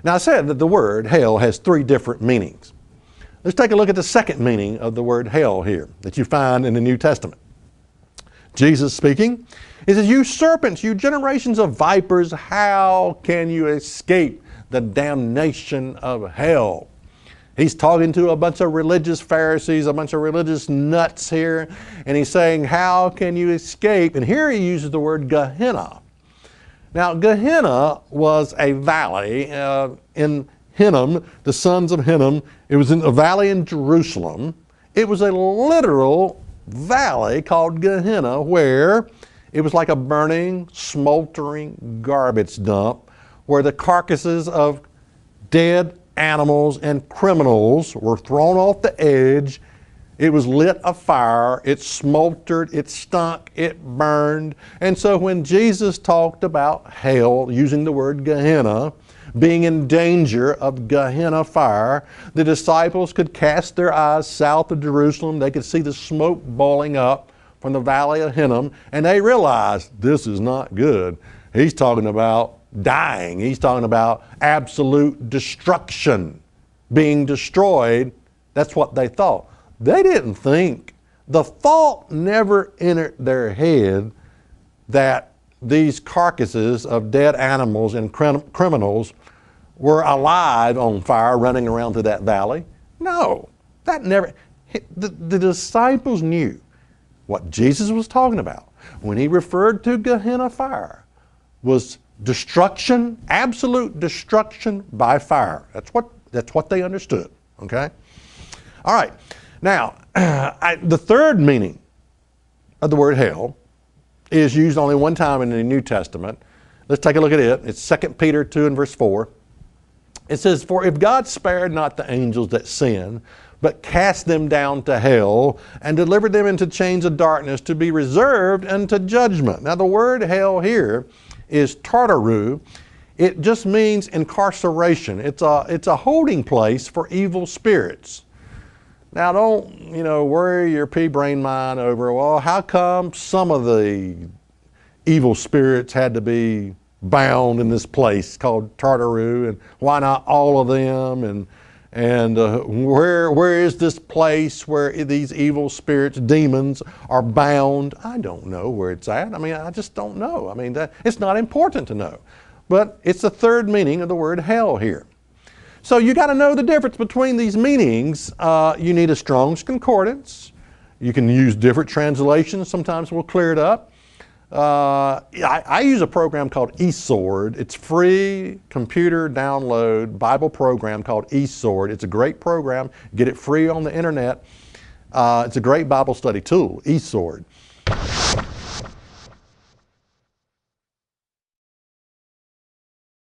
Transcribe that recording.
Now I said that the word hell has three different meanings. Let's take a look at the second meaning of the word hell here that you find in the New Testament. Jesus speaking, he says, "You serpents, you generations of vipers, how can you escape the damnation of hell?" He's talking to a bunch of religious Pharisees, a bunch of religious nuts here, and he's saying, how can you escape? And here he uses the word Gehenna. Now, Gehenna was a valley in Hinnom, the sons of Hinnom. It was in a valley in Jerusalem. It was a literal valley called Gehenna, where it was like a burning, smoldering garbage dump where the carcasses of dead animals and criminals were thrown off the edge. It was lit afire, it smoltered, it stunk, it burned. And so when Jesus talked about hell, using the word Gehenna, being in danger of Gehenna fire, the disciples could cast their eyes south of Jerusalem. They could see the smoke boiling up from the valley of Hinnom, and they realized this is not good. He's talking about dying. He's talking about absolute destruction, being destroyed. That's what they thought. They didn't think, the thought never entered their head that these carcasses of dead animals and criminals were alive on fire running around through that valley. No, that never, the disciples knew what Jesus was talking about when he referred to Gehenna fire was destruction, absolute destruction by fire. That's what they understood, okay? All right, now, the third meaning of the word hell is used only one time in the New Testament. Let's take a look at it. It's 2 Peter 2 and verse 4. It says, "For if God spared not the angels that sinned, but cast them down to hell and delivered them into chains of darkness to be reserved unto judgment." Now the word hell here is tartaru. It just means incarceration. It's a holding place for evil spirits. Now don't, worry your pea-brain mind over, well, how come some of the evil spirits had to be bound in this place called Tartaru, and why not all of them? And where is this place where these evil spirits, demons, are bound? I don't know where it's at. I just don't know. It's not important to know. But it's the third meaning of the word hell here. So you got to know the difference between these meanings. You need a Strong's Concordance. You can use different translations. Sometimes we'll clear it up. I use a program called eSword. It's free computer download Bible program called eSword. It's a great program. Get it free on the internet. It's a great Bible study tool, eSword.